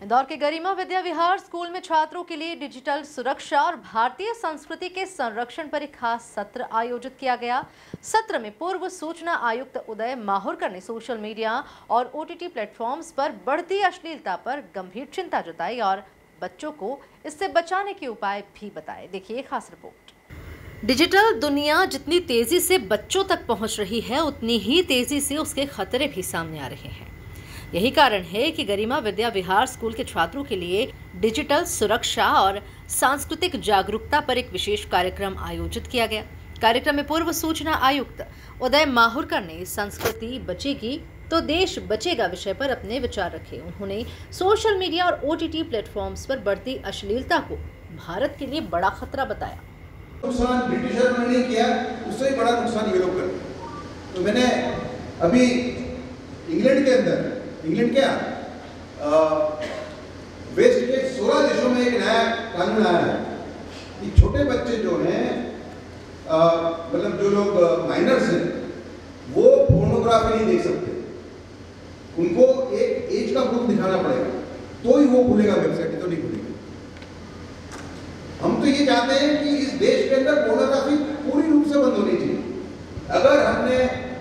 इंदौर के गरिमा विद्या विहार स्कूल में छात्रों के लिए डिजिटल सुरक्षा और भारतीय संस्कृति के संरक्षण पर एक खास सत्र आयोजित किया गया। सत्र में पूर्व सूचना आयुक्त उदय माहुरकर ने सोशल मीडिया और ओटीटी प्लेटफॉर्म्स पर बढ़ती अश्लीलता पर गंभीर चिंता जताई और बच्चों को इससे बचाने के उपाय भी बताए। देखिए खास रिपोर्ट। डिजिटल दुनिया जितनी तेजी से बच्चों तक पहुंच रही है, उतनी ही तेजी से उसके खतरे भी सामने आ रहे हैं। यही कारण है कि गरिमा विद्या विहार स्कूल के छात्रों के लिए डिजिटल सुरक्षा और सांस्कृतिक जागरूकता पर एक विशेष कार्यक्रम आयोजित किया गया। कार्यक्रम में पूर्व सूचना आयुक्त उदय माहुरकर ने संस्कृति बचेगी तो देश बचेगा विषय पर अपने विचार रखे। उन्होंने सोशल मीडिया और ओटीटी प्लेटफॉर्म्स पर बढ़ती अश्लीलता को भारत के लिए बड़ा खतरा बताया। नुकसान ब्रिटिशर ने नहीं किया, उससे भी बड़ा नुकसान ये लोग करते। तो मैंने अभी इंग्लैंड क्या वेस्ट के 16 देशों में एक नया कानून आया है कि छोटे बच्चे जो हैं, मतलब जो लोग माइनर्स हैं, वो पोर्नोग्राफी नहीं देख सकते। उनको एक एज का प्रूफ दिखाना पड़ेगा तो ही वो खुलेगा वेबसाइट, तो नहीं खुलेगा। हम तो ये चाहते हैं कि इस देश के अंदर पोर्नोग्राफी पूरी रूप से बंद होनी चाहिए। अगर हमने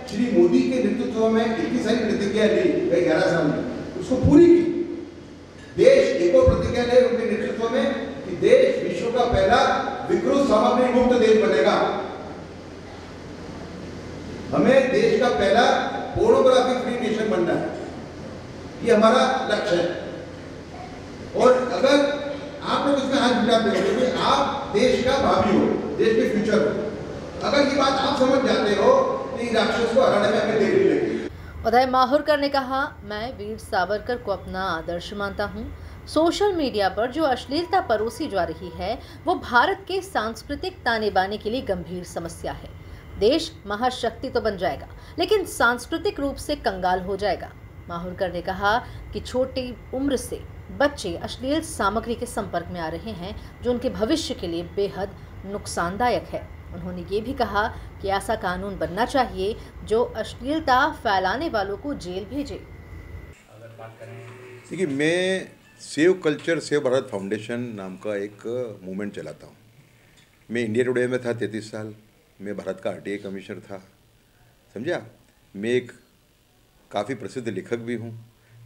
श्री मोदी के नेतृत्व में इतनी सारी प्रतिज्ञा ली गई 11 साल में, उसको पूरी की। देश एक और प्रतिज्ञा ले उनके नेतृत्व में कि देश विश्व का पहला विकृत सामग्री मुक्त देश बनेगा। हमें देश का पहला पोर्नोग्राफी फ्री नेशन बनना है, ये हमारा लक्ष्य है। और अगर आप लोग इसमें हाथ जुटाते हो क्योंकि आप देश का भावी हो, देश के फ्यूचर हो, अगर ये बात आप समझ जाते हो, राक्षस को हराने में हमें देरी लगेगी। उदय माहुरकर ने कहा, मैं वीर सावरकर को अपना आदर्श मानता हूं। सोशल मीडिया पर जो अश्लीलता परोसी जा रही है वो भारत के सांस्कृतिक ताने बाने के लिए गंभीर समस्या है। देश महाशक्ति तो बन जाएगा लेकिन सांस्कृतिक रूप से कंगाल हो जाएगा। माहुरकर ने कहा कि छोटी उम्र से बच्चे अश्लील सामग्री के संपर्क में आ रहे हैं जो उनके भविष्य के लिए बेहद नुकसानदायक है। उन्होंने ये भी कहा कि ऐसा कानून बनना चाहिए जो अश्लीलता फैलाने वालों को जेल भेजे। अगर बात करें, देखिए, मैं save culture save Bharat foundation नाम का एक मूवमेंट चलाता हूँ। मैं इंडिया टुडे में था 33 साल, मैं भारत का आरटीआई कमिश्नर था, समझा। मैं एक काफ़ी प्रसिद्ध लेखक भी हूँ,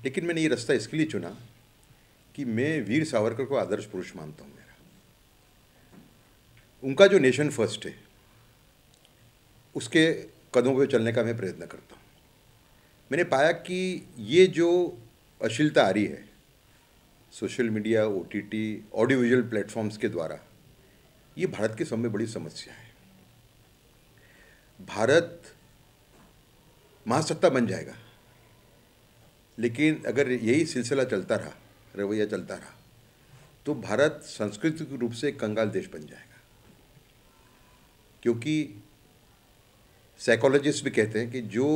लेकिन मैंने ये रास्ता इसके लिए चुना कि मैं वीर सावरकर को आदर्श पुरुष मानता हूँ। उनका जो नेशन फर्स्ट है उसके कदमों पे चलने का मैं प्रयत्न करता हूँ। मैंने पाया कि ये जो अश्लीलता आ रही है social media, OTT, audio visual platforms के द्वारा, ये भारत के सामने बड़ी समस्या है। भारत महासत्ता बन जाएगा, लेकिन अगर यही सिलसिला चलता रहा, रवैया चलता रहा, तो भारत सांस्कृतिक रूप से कंगाल देश बन जाएगा। क्योंकि साइकोलॉजिस्ट भी कहते हैं कि जो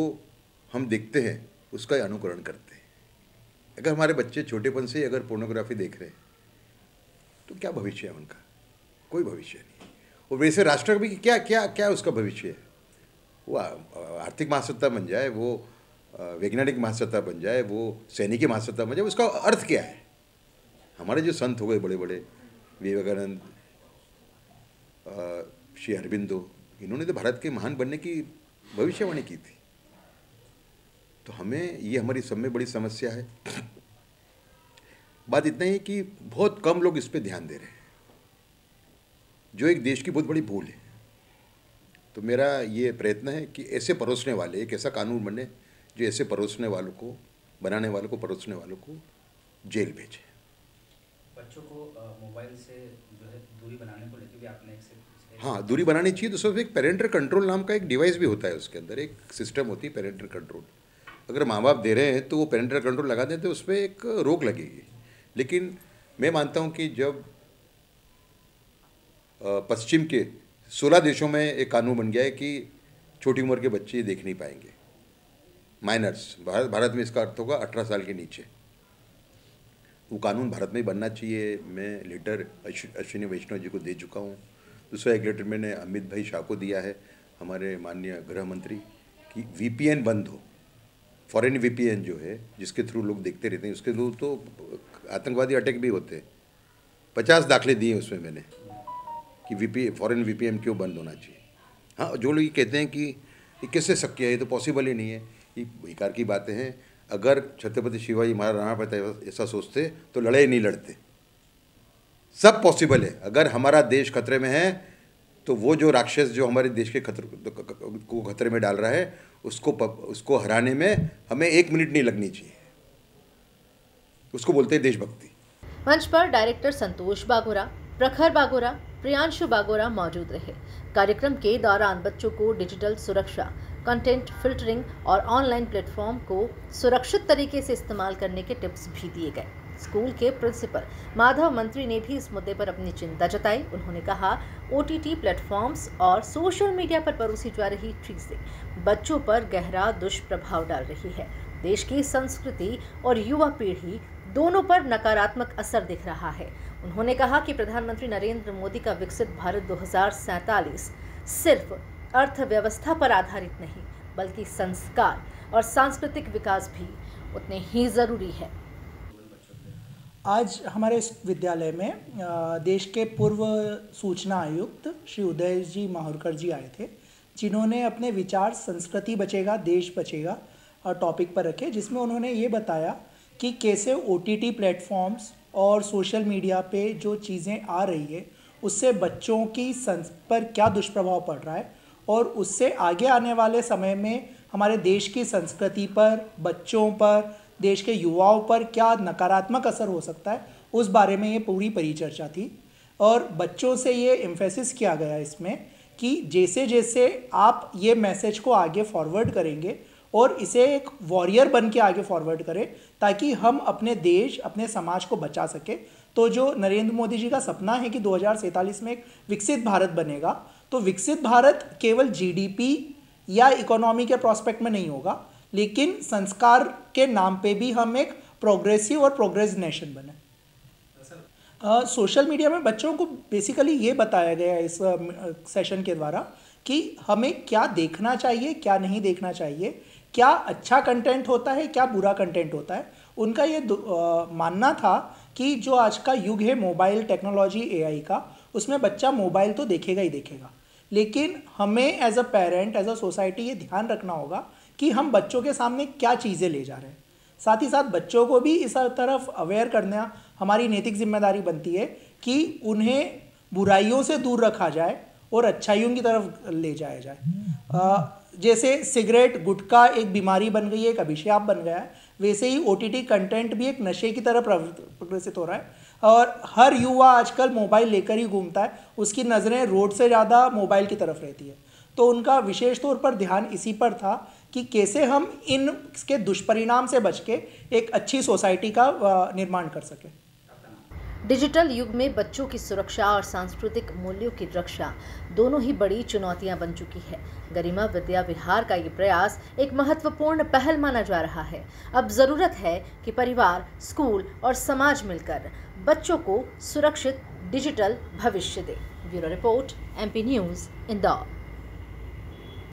हम देखते हैं उसका अनुकरण करते हैं। अगर हमारे बच्चे छोटेपन से अगर पोर्नोग्राफी देख रहे हैं तो क्या भविष्य है उनका? कोई भविष्य नहीं। और वैसे राष्ट्र भी क्या क्या क्या उसका भविष्य है? वो आर्थिक महासत्ता बन जाए, वो वैज्ञानिक महासत्ता बन जाए, वो सैनिकी महासत्ता बन जाए, उसका अर्थ क्या है? हमारे जो संत हो गए बड़े बड़े, विवेकानंद, श्री अरबिंदो, इन्होंने तो भारत के महान बनने की भविष्यवाणी की थी। तो हमें ये हमारी सब में बड़ी समस्या है। बात इतना ही कि बहुत कम लोग इस पे ध्यान दे रहे हैं, जो एक देश की बहुत बड़ी भूल है। तो मेरा ये प्रयत्न है कि ऐसे परोसने वाले, एक ऐसा कानून बने जो ऐसे परोसने वालों को, बनाने वालों को, परोसने वालों को जेल भेजे। बच्चों को मोबाइल से जो है दूरी बनाने को लेकर भी आपने हाँ, दूरी बनानी चाहिए। तो सब एक पेरेंटल कंट्रोल नाम का एक डिवाइस भी होता है, उसके अंदर एक सिस्टम होती है पेरेंटल कंट्रोल। अगर माँ बाप दे रहे हैं तो वो पेरेंटल कंट्रोल लगा दें तो उस पर एक रोक लगेगी। लेकिन मैं मानता हूँ कि जब पश्चिम के 16 देशों में एक कानून बन गया है कि छोटी उम्र के बच्चे देख नहीं पाएंगे, माइनर्स, भारत में इसका अर्थ होगा 18 साल के नीचे, वो कानून भारत में बनना चाहिए। मैं लेटर अश्विनी वैष्णव जी को दे चुका हूँ। दूसरा एक लेटर मैंने अमित भाई शाह को दिया है, हमारे माननीय गृह मंत्री, कि वीपीएन बंद हो, फॉरेन VPN जो है जिसके थ्रू लोग देखते रहते हैं, उसके थ्रू तो आतंकवादी अटैक भी होते हैं। 50 दाखले दिए उसमें मैंने कि फॉरेन VPN क्यों बंद होना चाहिए। हाँ, जो लोग कहते हैं कि ये कैसे शक्य है, ये तो पॉसिबल ही नहीं है, ये बेकार की बातें हैं। अगर छत्रपति शिवाजी महाराज राणा प्रताप ऐसा सोचते तो लड़ाई नहीं लड़ते। सब पॉसिबल है। अगर हमारा देश खतरे में है तो वो जो राक्षस जो हमारे देश के खतरे में डाल रहा है उसको हराने में हमें 1 मिनट नहीं लगनी चाहिए। उसको बोलते हैं देशभक्ति। मंच पर डायरेक्टर संतोष बागोरा, प्रखर बागोरा, प्रियांशु बागोरा मौजूद रहे। कार्यक्रम के दौरान बच्चों को डिजिटल सुरक्षा, कंटेंट फिल्टरिंग और ऑनलाइन प्लेटफॉर्म को सुरक्षित तरीके से इस्तेमाल करने के टिप्स भी दिए गए। स्कूल के प्रिंसिपल माधव मंत्री ने भी इस मुद्दे पर अपनी चिंता जताई। उन्होंने कहा, OTT प्लेटफॉर्म्स और सोशल मीडिया पर परोसी जा रही चीजें बच्चों पर गहरा दुष्प्रभाव डाल रही है। देश की संस्कृति और युवा पीढ़ी दोनों पर नकारात्मक असर दिख रहा है। उन्होंने कहा कि प्रधानमंत्री नरेंद्र मोदी का विकसित भारत 2047 सिर्फ अर्थव्यवस्था पर आधारित नहीं, बल्कि संस्कार और सांस्कृतिक विकास भी उतने ही जरूरी है। आज हमारे इस विद्यालय में देश के पूर्व सूचना आयुक्त श्री उदय जी माहुरकर जी आए थे, जिन्होंने अपने विचार संस्कृति बचेगा देश बचेगा टॉपिक पर रखे, जिसमें उन्होंने ये बताया कि कैसे OTT प्लेटफॉर्म्स और सोशल मीडिया पे जो चीज़ें आ रही है उससे बच्चों की पर क्या दुष्प्रभाव पड़ रहा है और उससे आगे आने वाले समय में हमारे देश की संस्कृति पर, बच्चों पर, देश के युवाओं पर क्या नकारात्मक असर हो सकता है, उस बारे में ये पूरी परिचर्चा थी। और बच्चों से ये एम्फेसिस किया गया इसमें कि जैसे जैसे आप ये मैसेज को आगे फॉरवर्ड करेंगे और इसे एक वॉरियर बन के आगे फॉरवर्ड करें, ताकि हम अपने देश, अपने समाज को बचा सके। तो जो नरेंद्र मोदी जी का सपना है कि 2047 में एक विकसित भारत बनेगा, तो विकसित भारत केवल GDP या इकोनॉमी के प्रोस्पेक्ट में नहीं होगा, लेकिन संस्कार के नाम पे भी हम एक प्रोग्रेसिव और प्रोग्रेस नेशन बने। सोशल मीडिया में बच्चों को बेसिकली ये बताया गया इस सेशन के द्वारा कि हमें क्या देखना चाहिए, क्या नहीं देखना चाहिए, क्या अच्छा कंटेंट होता है, क्या बुरा कंटेंट होता है। उनका ये मानना था कि जो आज का युग है मोबाइल टेक्नोलॉजी AI का, उसमें बच्चा मोबाइल तो देखेगा ही देखेगा, लेकिन हमें as a parent, as a society ये ध्यान रखना होगा कि हम बच्चों के सामने क्या चीज़ें ले जा रहे हैं। साथ ही साथ बच्चों को भी इस तरफ अवेयर करना हमारी नैतिक जिम्मेदारी बनती है कि उन्हें बुराइयों से दूर रखा जाए और अच्छाइयों की तरफ ले जाया जाए। जैसे सिगरेट, गुटखा एक बीमारी बन गई है, एक अभिशाप बन गया है, वैसे ही OTT कंटेंट भी एक नशे की तरफ प्रग्रेसित हो रहा है। और हर युवा आजकल मोबाइल लेकर ही घूमता है, उसकी नज़रें रोड से ज़्यादा मोबाइल की तरफ रहती है। तो उनका विशेष तौर पर ध्यान इसी पर था कि कैसे हम इसके दुष्परिणाम से बच के एक अच्छी सोसाइटी का निर्माण कर सकें। डिजिटल युग में बच्चों की सुरक्षा और सांस्कृतिक मूल्यों की रक्षा दोनों ही बड़ी चुनौतियां बन चुकी है। गरिमा विद्या विहार का ये प्रयास एक महत्वपूर्ण पहल माना जा रहा है। अब जरूरत है कि परिवार, स्कूल और समाज मिलकर बच्चों को सुरक्षित डिजिटल भविष्य दे। Bureau report, MP news, Indore.